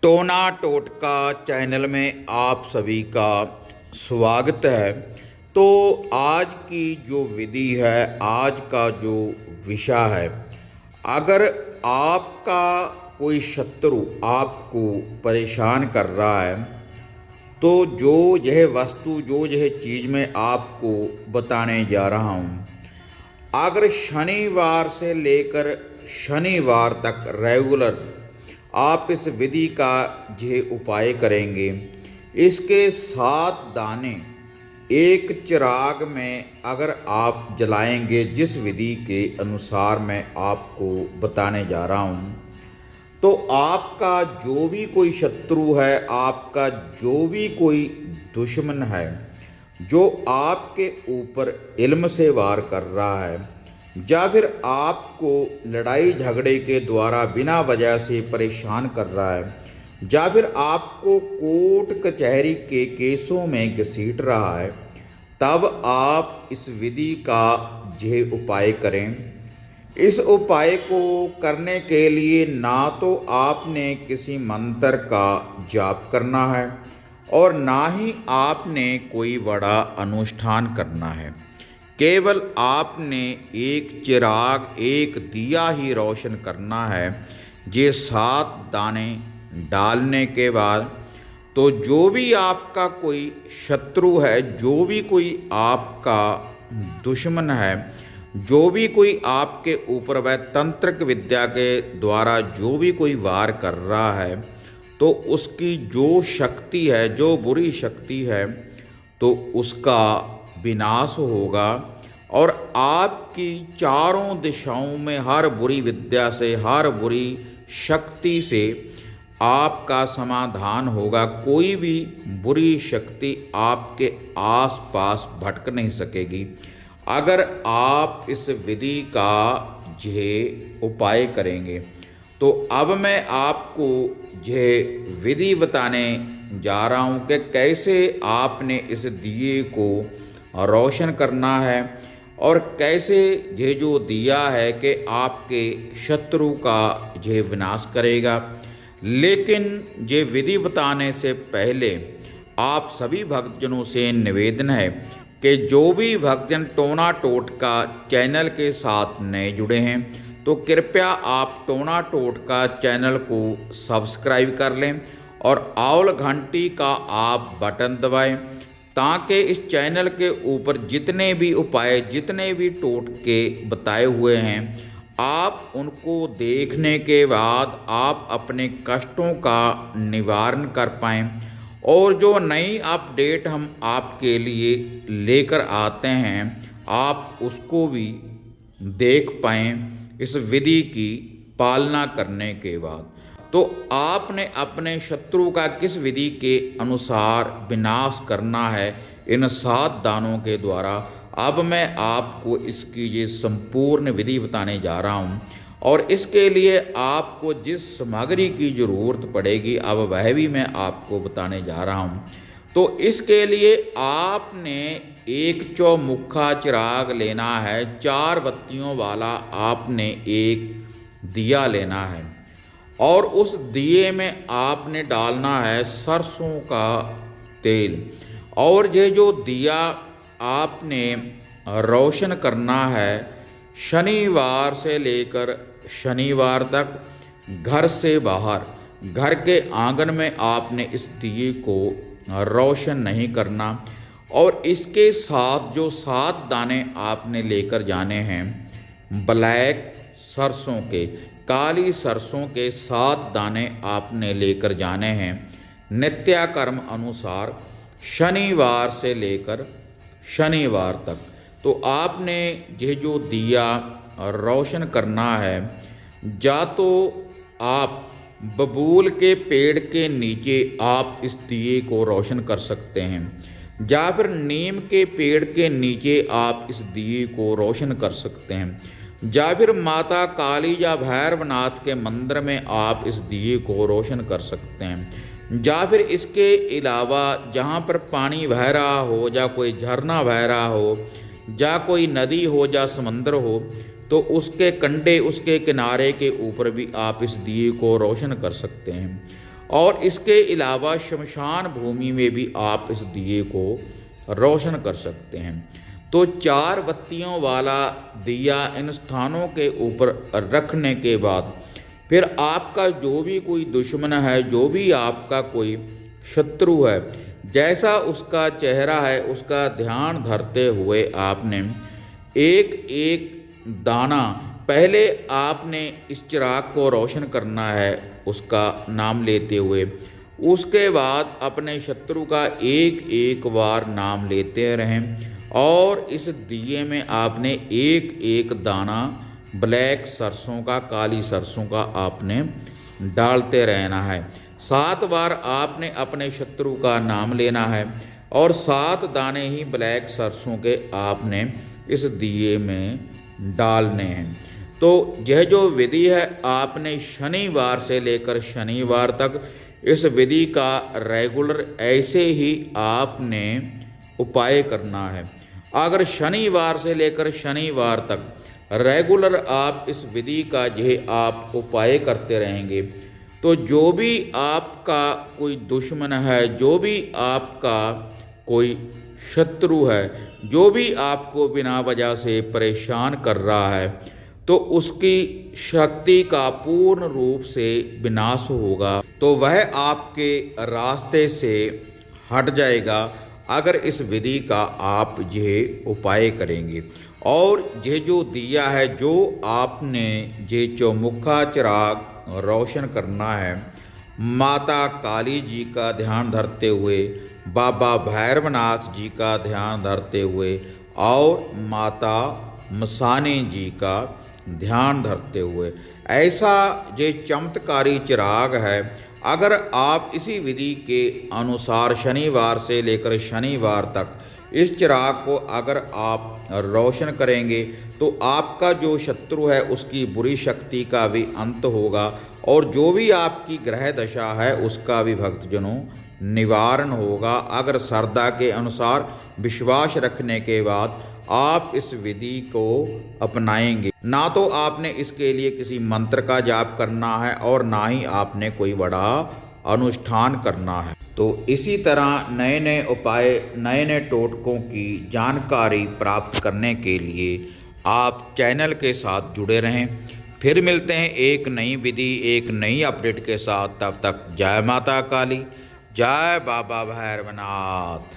टोना टोटका चैनल में आप सभी का स्वागत है। तो आज की जो विधि है, आज का जो विषय है, अगर आपका कोई शत्रु आपको परेशान कर रहा है तो जो यह वस्तु, जो यह चीज़ मैं आपको बताने जा रहा हूँ, अगर शनिवार से लेकर शनिवार तक रेगुलर आप इस विधि का यह उपाय करेंगे, इसके 7 दाने एक चिराग में अगर आप जलाएंगे, जिस विधि के अनुसार मैं आपको बताने जा रहा हूँ, तो आपका जो भी कोई शत्रु है, आपका जो भी कोई दुश्मन है, जो आपके ऊपर इल्म से वार कर रहा है या फिर आपको लड़ाई झगड़े के द्वारा बिना वजह से परेशान कर रहा है, या फिर आपको कोर्ट कचहरी के केसों में घसीट रहा है, तब आप इस विधि का यह उपाय करें। इस उपाय को करने के लिए ना तो आपने किसी मंत्र का जाप करना है और ना ही आपने कोई बड़ा अनुष्ठान करना है। केवल आपने एक चिराग, एक दिया ही रोशन करना है। ये 7 दाने डालने के बाद तो जो भी आपका कोई शत्रु है, जो भी कोई आपका दुश्मन है, जो भी कोई आपके ऊपर वह तंत्रिक विद्या के द्वारा जो भी कोई वार कर रहा है, तो उसकी जो शक्ति है, जो बुरी शक्ति है, तो उसका विनाश होगा और आपकी चारों दिशाओं में हर बुरी विद्या से, हर बुरी शक्ति से आपका समाधान होगा। कोई भी बुरी शक्ति आपके आसपास भटक नहीं सकेगी अगर आप इस विधि का यह उपाय करेंगे। तो अब मैं आपको यह विधि बताने जा रहा हूँ कि कैसे आपने इस दिए को रोशन करना है और कैसे ये जो दिया है कि आपके शत्रु का यह विनाश करेगा। लेकिन ये विधि बताने से पहले आप सभी भक्तजनों से निवेदन है कि जो भी भक्तजन टोना टोटका चैनल के साथ नए जुड़े हैं, तो कृपया आप टोना टोटका चैनल को सब्सक्राइब कर लें और ऑल घंटी का आप बटन दबाएं, ताकि इस चैनल के ऊपर जितने भी उपाय, जितने भी टोटके बताए हुए हैं, आप उनको देखने के बाद आप अपने कष्टों का निवारण कर पाएँ और जो नई अपडेट हम आपके लिए लेकर आते हैं, आप उसको भी देख पाएँ इस विधि की पालना करने के बाद। तो आपने अपने शत्रु का किस विधि के अनुसार विनाश करना है इन 7 दानों के द्वारा, अब मैं आपको इसकी ये संपूर्ण विधि बताने जा रहा हूँ। और इसके लिए आपको जिस सामग्री की ज़रूरत पड़ेगी, अब वह भी मैं आपको बताने जा रहा हूँ। तो इसके लिए आपने एक चौमुखा चिराग लेना है, 4 बत्तियों वाला आपने एक दिया लेना है और उस दिए में आपने डालना है सरसों का तेल। और ये जो दिया आपने रोशन करना है, शनिवार से लेकर शनिवार तक घर से बाहर, घर के आंगन में आपने इस दिए को रोशन नहीं करना। और इसके साथ जो 7 दाने आपने लेकर जाने हैं, ब्लैक सरसों के, काली सरसों के 7 दाने आपने लेकर जाने हैं नित्याकर्म अनुसार, शनिवार से लेकर शनिवार तक। तो आपने ये जो दिया रोशन करना है, या तो आप बबूल के पेड़ के नीचे आप इस दिए को रोशन कर सकते हैं, या फिर नीम के पेड़ के नीचे आप इस दिए को रोशन कर सकते हैं, या फिर माता काली या भैरवनाथ के मंदिर में आप इस दिए को रोशन कर सकते हैं, या फिर इसके अलावा जहाँ पर पानी बह रहा हो, या कोई झरना बह रहा हो, या कोई नदी हो, या समंदर हो, तो उसके कंढे, उसके किनारे के ऊपर भी आप इस दिए को रोशन कर सकते हैं। और इसके अलावा शमशान भूमि में भी आप इस दिए को रोशन कर सकते हैं। तो 4 बत्तियों वाला दिया इन स्थानों के ऊपर रखने के बाद फिर आपका जो भी कोई दुश्मन है, जो भी आपका कोई शत्रु है, जैसा उसका चेहरा है उसका ध्यान धरते हुए आपने एक एक दाना पहले आपने इस चिराग को रोशन करना है उसका नाम लेते हुए। उसके बाद अपने शत्रु का एक एक बार नाम लेते रहें और इस दिए में आपने एक एक दाना ब्लैक सरसों का, काली सरसों का आपने डालते रहना है। 7 बार आपने अपने शत्रु का नाम लेना है और 7 दाने ही ब्लैक सरसों के आपने इस दिए में डालने हैं। तो यह जो विधि है आपने शनिवार से लेकर शनिवार तक इस विधि का रेगुलर ऐसे ही आपने उपाय करना है। अगर शनिवार से लेकर शनिवार तक रेगुलर आप इस विधि का यह आप उपाय करते रहेंगे तो जो भी आपका कोई दुश्मन है, जो भी आपका कोई शत्रु है, जो भी आपको बिना वजह से परेशान कर रहा है, तो उसकी शक्ति का पूर्ण रूप से विनाश होगा। तो वह आपके रास्ते से हट जाएगा अगर इस विधि का आप ये उपाय करेंगे। और ये जो दिया है, जो आपने ये चौमुखा चिराग रोशन करना है, माता काली जी का ध्यान धरते हुए, बाबा भैरवनाथ जी का ध्यान धरते हुए और माता मसानी जी का ध्यान धरते हुए, ऐसा ये चमत्कारी चिराग है। अगर आप इसी विधि के अनुसार शनिवार से लेकर शनिवार तक इस चिराग को अगर आप रोशन करेंगे तो आपका जो शत्रु है उसकी बुरी शक्ति का भी अंत होगा और जो भी आपकी ग्रह दशा है उसका भी भक्तजनों निवारण होगा। अगर श्रद्धा के अनुसार विश्वास रखने के बाद आप इस विधि को अपनाएंगे, ना तो आपने इसके लिए किसी मंत्र का जाप करना है और ना ही आपने कोई बड़ा अनुष्ठान करना है। तो इसी तरह नए नए उपाय, नए नए टोटकों की जानकारी प्राप्त करने के लिए आप चैनल के साथ जुड़े रहें। फिर मिलते हैं एक नई विधि, एक नई अपडेट के साथ। तब तक जय माता काली, जय बाबा भैरवनाथ।